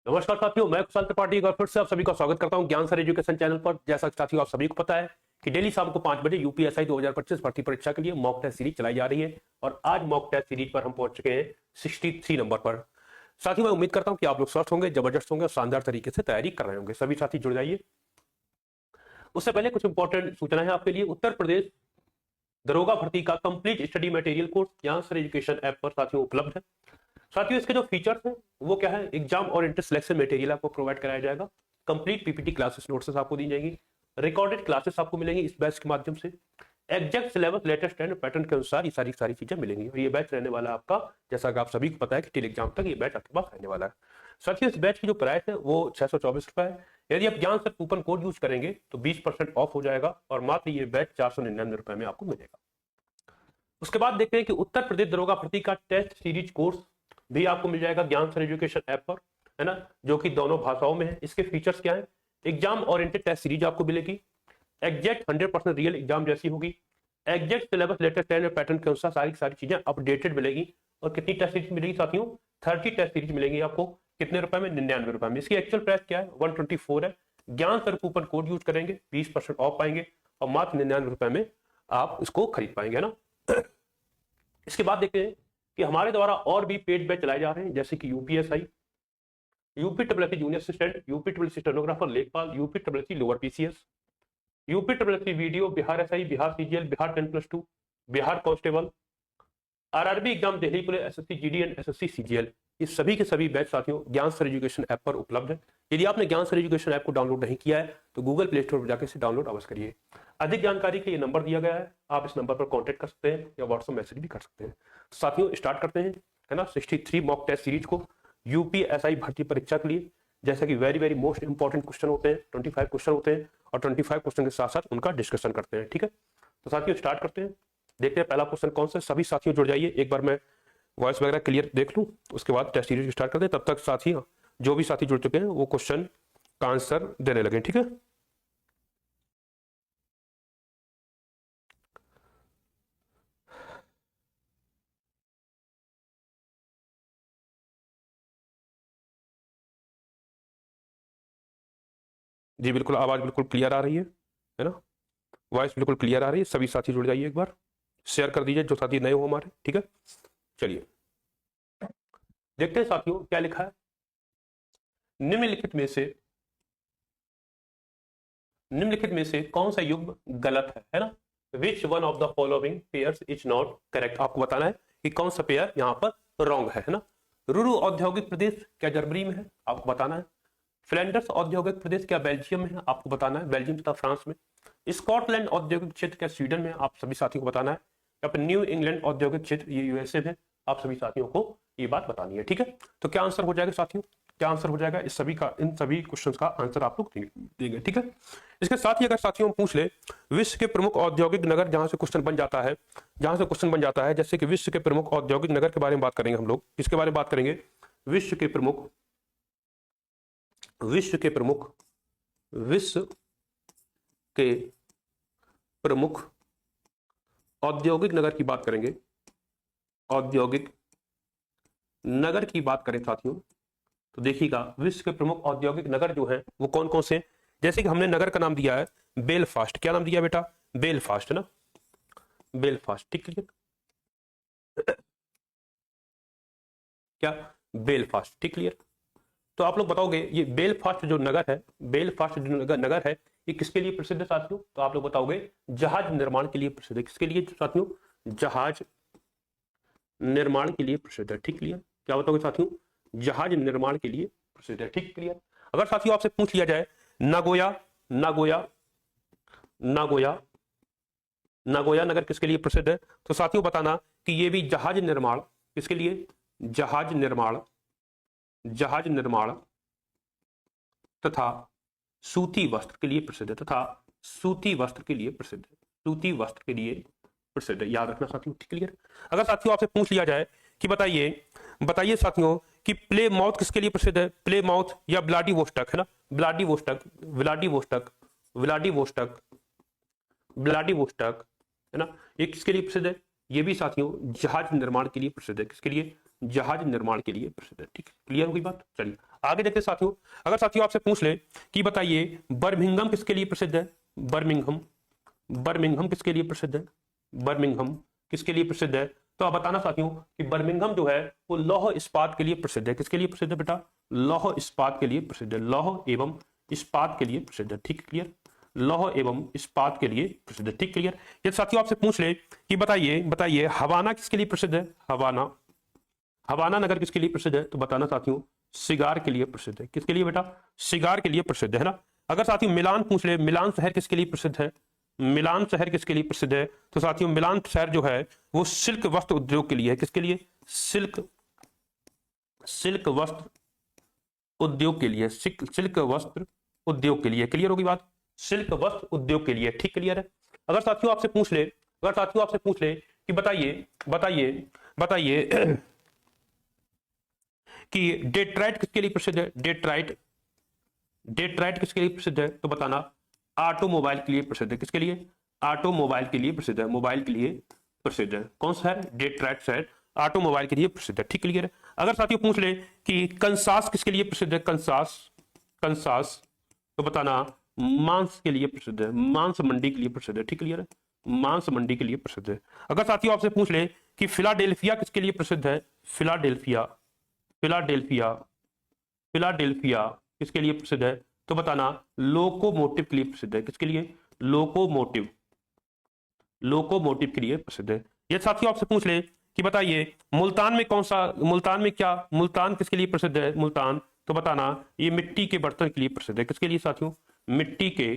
नमस्कार साथियों, मैं कुशाल त्रिपाठी एक बार फिर से आप सभी का स्वागत करता हूं ज्ञान सर एजुकेशन चैनल पर। जैसा कि साथियों आप सभी को पता है कि डेली शाम को 5 बजे यूपीएसआई 2025 भर्ती परीक्षा के लिए मॉक टेस्ट सीरीज चलाई जा रही है और आज मॉक टेस्ट सीरीज पर हम पहुंच चुके हैं 63 नंबर पर। साथियों मैं उम्मीद करता हूं कि आप लोग स्वस्थ होंगे, जबरदस्त होंगे और शानदार तरीके से तैयारी कर रहे होंगे। सभी साथी जुड़ जाइए। उससे पहले कुछ इंपॉर्टेंट सूचना है आपके लिए। उत्तर प्रदेश दरोगा भर्ती का कंप्लीट स्टडी मटेरियल कोर्स ज्ञान सर एजुकेशन ऐप पर साथियों उपलब्ध है। साथियों इसके जो फीचर्स हैं वो क्या है, एग्जाम ओरिएंटेड सिलेक्शन मटेरियल आपको प्रोवाइड कराया जाएगा, कंप्लीट पीपीटी क्लासेस नोट्स आपको दी जाएंगी, रिकॉर्डेड क्लासेस आपको मिलेंगी इस बैच के माध्यम से, exact syllabus latest and pattern के अनुसार ये सारी चीजें मिलेंगी। और ये बैच रहने वाला आपका, जैसा कि आप सभी को पता है कि टिल एग्जाम तक ये बैच आपके पास रहने वाला है। साथियों इस बैच की जो प्राइस है वो 624 रुपए है। यदि आप ज्ञान सर कूपन कोड यूज करेंगे तो 20% ऑफ हो जाएगा और मात्र ये बैच 499 रुपए में आपको मिलेगा। उसके बाद देखते हैं कि उत्तर प्रदेश दरोगा भर्ती का टेस्ट सीरीज कोर्स भी आपको मिल जाएगा ज्ञान सर एजुकेशन ऐप पर, है ना, जो कि दोनों भाषाओं में है। इसके फीचर्स क्या है, एग्जाम ओरिएंटेड टेस्ट सीरीज आपको मिलेगी, एग्जैक्ट 100% रियल एग्जाम जैसी होगी, एग्जैक्ट सिलेबस लेटेस्ट पैटर्न के अनुसार सारी चीजें अपडेटेड मिलेगी। और कितनी टेस्ट सीरीज मिलेगी साथियों, 30 टेस्ट सीरीज मिलेंगी आपको। कितने रुपए में, 99 रुपए में। इसकी एक्चुअल प्राइस क्या है, 124 है। ज्ञान सर कूपन कोड यूज करेंगे 20% ऑफ पाएंगे और मात्र 99 रुपए में आप इसको खरीद पाएंगे, है ना। इसके बाद देखते हैं कि हमारे द्वारा और भी पेड बैच चलाए जा रहे हैं, जैसे कि UPSI, UP triple junior assistant, UP triple stenographer लेखपाल, UP triple lower PCS, UP triple VDO, Bihar SI, Bihar CGL, Bihar 10+2, Bihar constable, RRB exam, Delhi police, SSC GD and SSC CGL. ये सभी के सभी बैच साथियों ज्ञान सर एजुकेशन ऐप पर उपलब्ध है। यदि आपने ज्ञान सर एजुकेशन ऐप को डाउनलोड नहीं किया है तो गूगल प्ले स्टोर पर जाकर इसे डाउनलोड अवश्य करिए। अधिक जानकारी के लिए नंबर दिया गया है, आप इस नंबर पर कांटेक्ट कर सकते हैं या व्हाट्सएप मैसेज भी कर सकते हैं। साथियों स्टार्ट करते हैं, है ना, 63 मॉक टेस्ट सीरीज को यूपीएसआई भर्ती परीक्षा के लिए। जैसा कि वेरी मोस्ट इंपॉर्टेंट क्वेश्चन होते हैं, 25 क्वेश्चन होते हैं और 25 क्वेश्चन के साथ साथ उनका डिस्कशन करते हैं। ठीक है, तो साथियों स्टार्ट करते हैं। देखते हैं पहला क्वेश्चन कौन सा। सभी साथियों जुड़ जाइए। एक बार मैं वॉइस वगैरह क्लियर देख लूं, उसके बाद टेस्ट सीरीज स्टार्ट करते हैं। तब तक साथी, जो भी साथी जुड़ चुके हैं वो क्वेश्चन का आंसर देने लगे। ठीक है, जी बिल्कुल, आवाज बिल्कुल क्लियर आ रही है ना, वॉइस बिल्कुल क्लियर आ रही है। सभी साथी जुड़ जाइए, एक बार शेयर कर दीजिए जो साथी नए हो हमारे। ठीक है, चलिए देखते हैं साथियों क्या लिखा है। निम्नलिखित में से कौन सा युग्म गलत है ना। Which one of the following pairs is not correct. आपको बताना है कि कौन सा पेयर यहां पर रॉन्ग है ना। रुरु औद्योगिक प्रदेश क्या जर्मनी में है, आपको बताना है। फ्लैंडर्स औद्योगिक प्रदेश क्या बेल्जियम में है, आपको बताना है, बेल्जियम तथा फ्रांस में। स्कॉटलैंड औद्योगिक क्षेत्र क्या स्वीडन में, आप सभी साथियों को बताना है। या फिर न्यू इंग्लैंड औद्योगिक क्षेत्र ये यूएसए में, आप सभी साथियों को ये बात बतानी है। ठीक है, तो क्या आंसर हो जाएगा साथियों, क्या आंसर हो जाएगा इस सभी का, इन सभी क्वेश्चंस का आंसर आप लोग देंगे। ठीक है, इसके साथ ही अगर साथियों पूछ ले विश्व के प्रमुख औद्योगिक नगर, जहां से क्वेश्चन बन जाता है, जैसे कि विश्व के प्रमुख औद्योगिक नगर के बारे में बात करेंगे हम लोग। किसके बारे में बात करेंगे, विश्व के प्रमुख विश्व के प्रमुख औद्योगिक नगर की बात करेंगे। औद्योगिक नगर की बात करें साथियों तो देखिएगा विश्व के प्रमुख औद्योगिक नगर जो हैं वो कौन कौन से। जैसे कि हमने नगर का नाम दिया है बेलफास्ट। क्या नाम दिया बेटा, बेलफास्ट, है ना, बेलफास्ट। ठीक है, क्या बेलफास्ट, ठीक क्लियर। तो आप लोग बताओगे ये बेलफास्ट जो नगर है, बेलफास्ट जो नगर है ये किसके लिए प्रसिद्ध है साथियों, तो आप लोग बताओगे जहाज निर्माण के लिए प्रसिद्ध है। किसके लिए साथियों, जहाज निर्माण के लिए प्रसिद्ध है। ठीक क्लियर, क्या बताओगे साथियों, जहाज निर्माण के लिए प्रसिद्ध है। ठीक क्लियर। अगर साथियों आपसे पूछ लिया जाए नागोया नागोया नागोया नागोया नगर किसके लिए प्रसिद्ध है, तो साथियों बताना कि ये भी जहाज निर्माण, किसके लिए, जहाज निर्माण तथा सूती वस्त्र के लिए प्रसिद्ध है, सूती वस्त्र के लिए प्रसिद्ध है। याद रखना साथियों। ठीक क्लियर। अगर साथियों आपसे पूछ लिया जाए कि बताइए साथियों कि प्ले माउथ किसके लिए प्रसिद्ध है, प्ले माउथ या व्लादिवोस्टॉक, है ना, व्लादिवोस्टॉक, है ना, ये किसके लिए प्रसिद्ध है, ये भी साथियों जहाज निर्माण के लिए प्रसिद्ध है। किसके लिए, जहाज निर्माण के लिए प्रसिद्ध है। ठीक, क्लियर हो गई बात। चलिए आगे देखते साथियों, अगर साथियों आपसे पूछ ले कि बताइए बर्मिंघम किसके लिए प्रसिद्ध है, बर्मिंघम, बर्मिंघम किसके लिए प्रसिद्ध है, बर्मिंघम किसके लिए प्रसिद्ध है, तो आप बताना साथियों कि बर्मिंघम जो है वो लौह इस्पात के लिए प्रसिद्ध है। किसके लिए प्रसिद्ध है बेटा, लौह इस्पात के लिए प्रसिद्ध है, लौह एवं इस्पात के लिए प्रसिद्ध है। ठीक, क्लियर, लौह एवं इस्पात के लिए प्रसिद्ध है। ठीक, क्लियर। यदि साथियों आपसे पूछ ले कि बताइए बताइए हवाना किसके लिए प्रसिद्ध है, हवाना, हवाना नगर किसके लिए प्रसिद्ध है, तो बताना साथियों सिगार के लिए प्रसिद्ध है। किसके लिए बेटा, सिगार के लिए प्रसिद्ध है ना। अगर साथियों मिलान पूछ ले, मिलान शहर किसके लिए प्रसिद्ध है, मिलान शहर किसके लिए प्रसिद्ध है, तो साथियों मिलान शहर जो है वो सिल्क वस्त्र उद्योग के लिए है। किसके लिए, सिल्क, सिल्क वस्त्र उद्योग के लिए, सिल्क वस्त्र उद्योग के लिए। क्लियर होगी बात, सिल्क वस्त्र उद्योग के लिए। ठीक, क्लियर है। अगर साथियों आपसे पूछ ले, अगर साथियों आपसे पूछ ले कि बताइए बताइए बताइए कि डेट्राइट किसके लिए प्रसिद्ध है, डेट्राइट, डेट्राइट किसके लिए प्रसिद्ध है, तो बताना ऑटोमोबाइल के लिए प्रसिद्ध है। किसके लिए, ऑटोमोबाइल के लिए प्रसिद्ध है, मोबाइल के लिए प्रसिद्ध है। कौन सा है, डेट्राइट शहर ऑटोमोबाइल के लिए प्रसिद्ध है। ठीक, क्लियर है। अगर साथियों पूछ ले कि कंसास किसके लिए प्रसिद्ध है, कंसास, कंसास, तो बताना मांस के लिए प्रसिद्ध है, मांस मंडी के लिए प्रसिद्ध है। ठीक, क्लियर है, मांस मंडी के लिए प्रसिद्ध है। अगर साथियों आपसे पूछ ले कि फिलाडेल्फिया किसके लिए प्रसिद्ध है, फिलाडेल्फिया, फिलाडेल्फिया, फिलाडेल्फिया किसके लिए प्रसिद्ध है, तो बताना लोकोमोटिव के लिए प्रसिद्ध है। किसके लिए, लोकोमोटिव, लोकोमोटिव के लिए प्रसिद्ध है। ये साथियों आपसे पूछ ले कि बताइए मुल्तान में कौन सा, मुल्तान में क्या, मुल्तान किसके लिए प्रसिद्ध है, मुल्तान, तो बताना ये मिट्टी के बर्तन के लिए प्रसिद्ध है। किसके लिए साथियों, मिट्टी के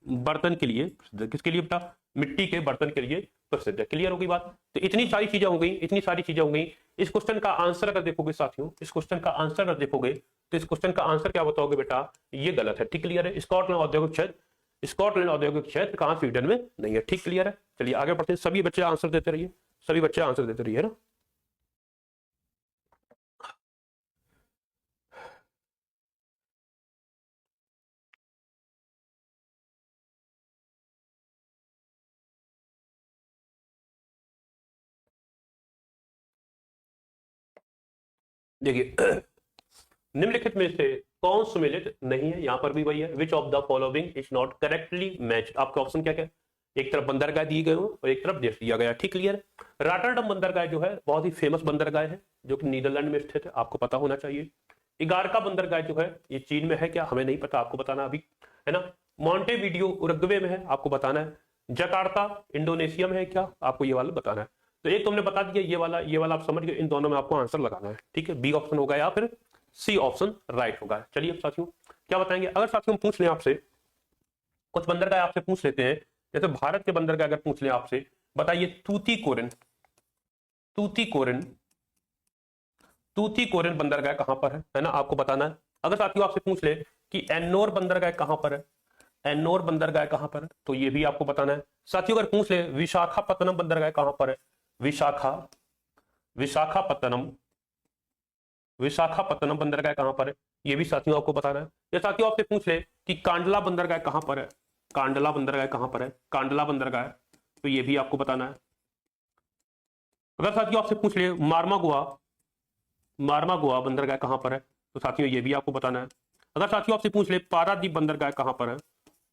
बर्तन के लिए प्रसिद्ध है। किसके लिए बेटा, मिट्टी के बर्तन के लिए प्रसिद्ध है। क्लियर होगी बात। तो इतनी सारी चीजें हो गई, इतनी सारी चीजें हो गई। इस क्वेश्चन का आंसर अगर देखोगे साथियों, इस क्वेश्चन का आंसर अगर देखोगे तो इस क्वेश्चन का आंसर क्या बताओगे बेटा, ये गलत है। ठीक, क्लियर है। स्कॉटलैंड औद्योगिक क्षेत्र, स्कॉटलैंड औद्योगिक क्षेत्र कहां, स्वीडन में नहीं है। ठीक, क्लियर है। चलिए आगे बढ़ते हैं। सभी बच्चे आंसर देते रहिए, सभी बच्चे आंसर देते रहिए ना। देखिए निम्नलिखित में से कौन सुमेलित नहीं है, यहां पर भी वही है, which of the following is not correctly matched. आपका ऑप्शन क्या क्या, एक तरफ बंदरगाह दिए गए हो और एक तरफ देश दिया गया। ठीक, क्लियर है। रॉटरडम बंदरगाह जो है बहुत ही फेमस बंदरगाह है जो कि नीदरलैंड में स्थित है, आपको पता होना चाहिए। इगारका बंदरगाह जो है ये चीन में है क्या, हमें नहीं पता, आपको बताना अभी, है ना। मॉन्टेविडियो उरुग्वे में है, आपको बताना है। जकार्ता इंडोनेशिया में है क्या, आपको ये वाला बताना है। तो एक तुमने बता दिया, ये वाला आप समझ गए। इन दोनों में आपको आंसर लगाना है। ठीक है, बी ऑप्शन होगा या फिर सी ऑप्शन राइट होगा। चलिए साथियों क्या बताएंगे। अगर साथियों पूछ लें आपसे, कुछ बंदरगाह आपसे पूछ लेते हैं, जैसे भारत के बंदरगाह अगर पूछ लें आपसे, बताइए तूतीकोरिन, तूतीकोरिन, तूतीकोरिन बंदरगाह कहां पर है ना, आपको बताना है। अगर साथियों आपसे पूछ ले कि एन्नोर बंदरगाह कहां पर है, एन्नोर बंदरगाह कहां पर है, तो ये भी आपको बताना है। साथियों अगर पूछ ले विशाखापत्तनम बंदरगाह कहां पर है, विशाखा, विशाखापत्तनम, विशाखापत्तनम बंदरगाह कहां पर है, ये भी साथियों आपको बताना है। या साथियों आपसे पूछ ले कि कांडला बंदरगाह कहां पर है, कांडला बंदरगाह कहां पर है, कांडला बंदरगाह, तो ये भी आपको बताना है। अगर साथियों आपसे पूछ ले मार्मागुआ, मार्मागुआ बंदरगाह कहां पर है, तो साथियों ये भी आपको बताना है। अगर साथियों आपसे पूछ ले पारादीप बंदरगाह कहां पर है,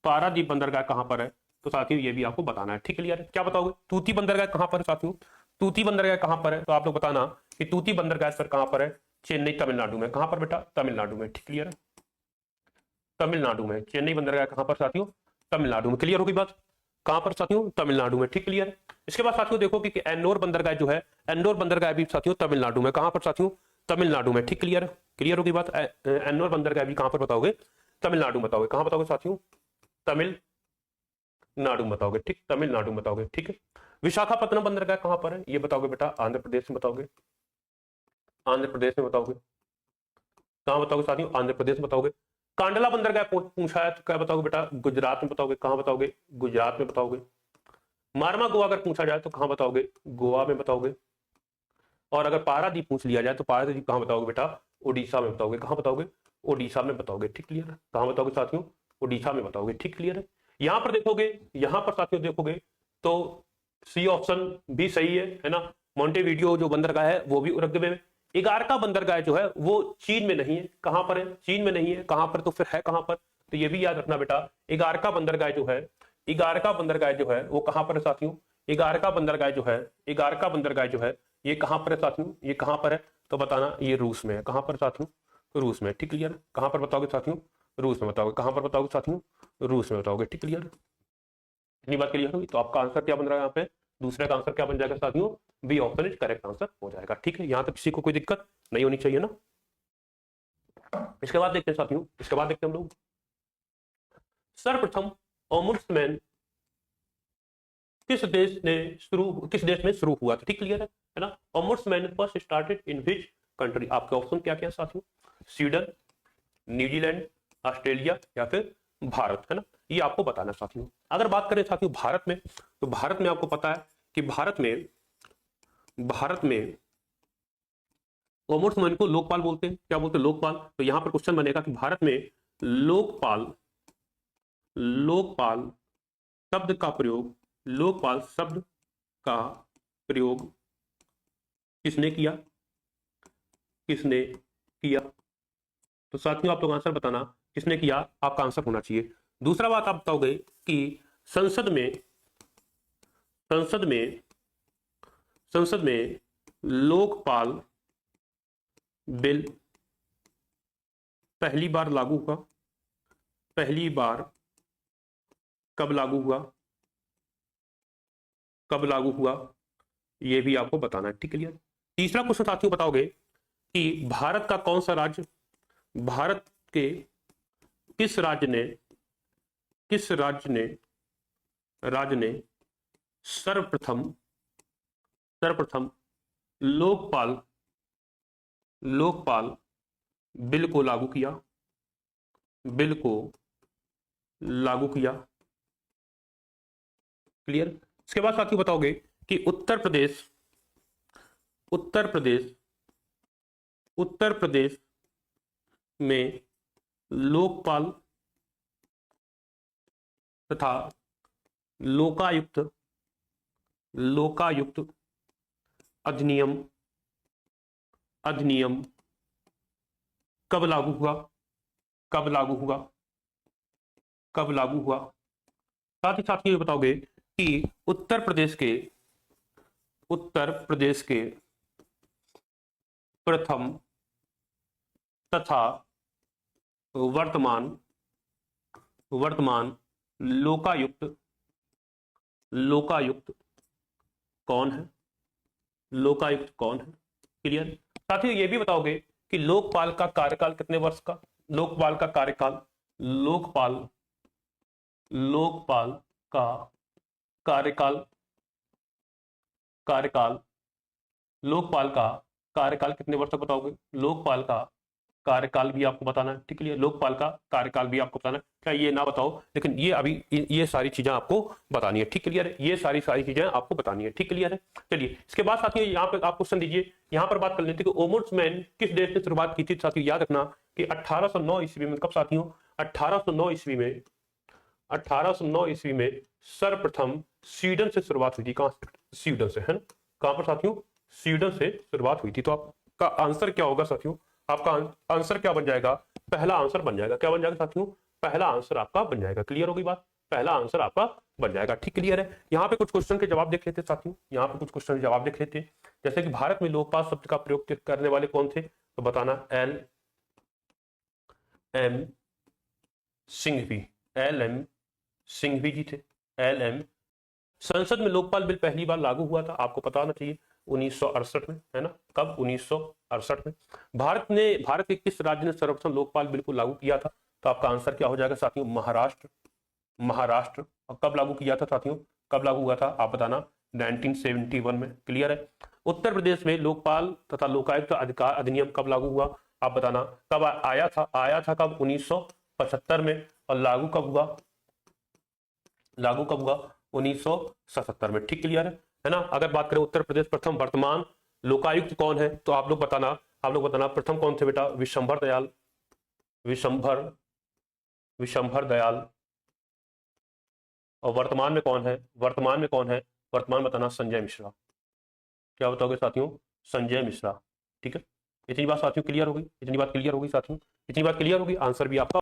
पारादीप बंदरगाह कहां पर है, तो साथियों ये भी आपको बताना है। ठीक, क्लियर है। क्या बताओगे, तूती बंदरगाह कहां पर है साथियों, तूती बंदरगाह कहां पर है, तो आप लोग बताना कि तूती बंदरगाह सर कहां पर है, चेन्नई तमिलनाडु में। कहां पर बेटा, तमिलनाडु में। ठीक, क्लियर है, तमिलनाडु में। चेन्नई बंदरगाह कहां पर साथियों, तमिलनाडु में। क्लियर होगी बात, कहां पर साथियों, तमिलनाडु में। ठीक, क्लियर। इसके बाद साथियों देखो कि एन्नोर बंदरगाह जो है, एन्नोर बंदरगाह भी साथियों तमिलनाडु में। कहां पर साथियों, तमिलनाडु में। ठीक, क्लियर, क्लियर होगी बात। एन्नोर बंदरगाह भी कहां पर बताओगे, तमिलनाडु बताओगे। कहां बताओगे साथियों, तमिलनाडु बताओगे। ठीक, तमिलनाडु बताओगे। ठीक है। विशाखापत्तनम बंदरगाह कहां पर है, ये बताओगे बेटा, आंध्र प्रदेश में बताओगे, आंध्र प्रदेश में बताओगे। कहां बताओगे साथियों, आंध्र प्रदेश में बताओगे। कांडला बंदरगाह पूछा है तो क्या बताओगे बेटा, गुजरात में बताओगे। कहां बताओगे, गुजरात में बताओगे। मारमा गोवा अगर पूछा जाए तो कहां बताओगे, गोवा में बताओगे। और अगर पारादीप पूछ लिया जाए तो पारादीप कहां बताओगे बेटा, उड़ीसा में बताओगे। कहां बताओगे, उड़ीसा में बताओगे। ठीक, क्लियर है। कहां बताओगे साथियों, उड़ीसा में बताओगे। ठीक, क्लियर है। यहां पर देखोगे, यहां पर साथियों देखोगे तो सी ऑप्शन भी सही है ना। मॉन्टेविडियो जो बंदरगाह है वो भी उरुग्वे में, इगारका बंदरगाह जो है वो चीन में नहीं है। कहां पर है? चीन में नहीं है। कहां पर? तो फिर है कहां पर? तो ये भी याद रखना बेटा, इगारका बंदरगाह जो है, इगारका बंदरगाह जो है वो कहां पर है साथियों? इगारका बंदरगाह जो है, इगारका बंदरगाह जो है ये कहां पर है साथियों? ये कहां पर है? तो बताना, ये रूस में है। कहां पर साथियों? रूस में। ठीक क्लियर? कहां पर बताओगे साथियों? रूस में बताओगे। कहां पर बताओगे साथियों? रूस में बताओगे। ठीक क्लियर? इतनी बात क्लियर होगी। तो आपका आंसर क्या बन रहा है यहाँ पे? दूसरे का आंसर क्या बन जाएगा साथियों? B option is correct answer हो जाएगा। ठीक है, यहां तक किसी को कोई दिक्कत नहीं होनी चाहिए ना। इसके बाद देखते हैं साथियों, इसके बाद देखते हैं हम लोग सर्वप्रथम ओमुड्समैन किस देश में शुरू हुआ था? ठीक क्लियर है ना। Ombudsman first started in which country? आपके ऑप्शन क्या क्या साथियों? स्वीडन, न्यूजीलैंड, ऑस्ट्रेलिया या फिर भारत, है ना। ये आपको बताना साथियों। अगर बात करें साथियों भारत में, तो भारत में आपको पता है कि भारत में ओमुड्समैन को लोकपाल बोलते हैं। क्या बोलते हैं? लोकपाल। तो यहां पर क्वेश्चन बनेगा कि भारत में लोकपाल लोकपाल शब्द का प्रयोग, लोकपाल शब्द का प्रयोग किसने किया? किसने किया? तो साथियों आप लोग आंसर बताना, किसने किया? आपका आंसर होना चाहिए। दूसरा बात आप बताओगे कि संसद में संसद में संसद में लोकपाल बिल पहली बार लागू हुआ, पहली बार कब लागू हुआ? कब लागू हुआ ये भी आपको बताना है। ठीक क्लियर? तीसरा क्वेश्चन साथियों बताओगे कि भारत का कौन सा राज्य, भारत के किस राज्य ने सर्वप्रथम लोकपाल बिल को लागू किया? बिल को लागू किया। क्लियर? इसके बाद साथियों बताओगे कि उत्तर प्रदेश में लोकपाल तथा लोकायुक्त अधिनियम कब लागू हुआ? कब लागू हुआ? कब लागू हुआ? साथ ही साथ ये बताओगे कि उत्तर प्रदेश के प्रथम तथा वर्तमान लोकायुक्त कौन है? लोकायुक्त कौन है? क्लियर? साथियों ये भी बताओगे कि लोकपाल का कार्यकाल कितने वर्ष का? लोकपाल का कार्यकाल, लोकपाल का लोकपाल का कार्यकाल कितने वर्ष तक बताओगे? लोकपाल का कार्यकाल भी आपको बताना है। ठीक है? लोकपाल का कार्यकाल भी आपको बताना है। क्या ये ना बताओ, लेकिन ये अभी ये सारी चीजें आपको बतानी है। ठीक क्लियर है? ये सारी चीजें आपको बतानी है। ठीक क्लियर है? चलिए इसके बाद साथियों यहाँ पे आप क्वेश्चन दीजिए। यहाँ पर बात कर लेते हैं कि ओमुड्समैन किस देश ने शुरुआत की थी? साथियों याद रखना कि 1809 ईस्वी में, कब साथियों? 1809 ईस्वी में, 1809 ईस्वी में सर्वप्रथम स्वीडन से शुरुआत हुई थी। कहां? स्वीडन से, है ना। कहां पर साथियों? स्वीडन से शुरुआत हुई थी। तो आपका आंसर क्या होगा साथियों? आपका आंसर क्या बन जाएगा? पहला आंसर बन जाएगा। क्या बन जाएगा साथियों? पहला आंसर आपका बन जाएगा। क्लियर होगी बात? पहला आंसर आपका बन जाएगा। ठीक क्लियर है? यहाँ पे कुछ क्वेश्चन के जवाब देख लेते साथियों। यहाँ पे कुछ क्वेश्चन के जवाब देख लेते हैं। जैसे कि भारत में लोकपाल शब्द का प्रयोग करने वाले कौन थे? तो बताना LM सिंघवी जी थे। LM। संसद में लोकपाल बिल पहली बार लागू हुआ था, आपको पता होना चाहिए, 1968 में, है ना। कब? 1968 में। भारत के किस राज्य ने सर्वप्रथम लोकपाल बिल को लागू किया था? तो आपका आंसर क्या हो जाएगा साथियों? महाराष्ट्र। और कब लागू किया था साथियों? कब लागू हुआ था आप बताना? 1971 में। क्लियर है? उत्तर प्रदेश में लोकपाल तथा लोकायुक्त अधिकार अधिनियम कब लागू हुआ? आप बताना। कब आया था कब? 1975 में। और लागू कब हुआ? 1977 में। ठीक क्लियर है ना। अगर बात करें उत्तर प्रदेश प्रथम वर्तमान लोकायुक्त कौन है, तो आप लोग बताना प्रथम कौन थे बेटा? विशंभर दयाल। और वर्तमान में कौन है? वर्तमान बताना संजय मिश्रा। क्या बताओगे साथियों? संजय मिश्रा। ठीक है? इतनी बात साथियों क्लियर हो गई, इतनी बात क्लियर होगी साथियों, इतनी बात क्लियर होगी, आंसर भी आपका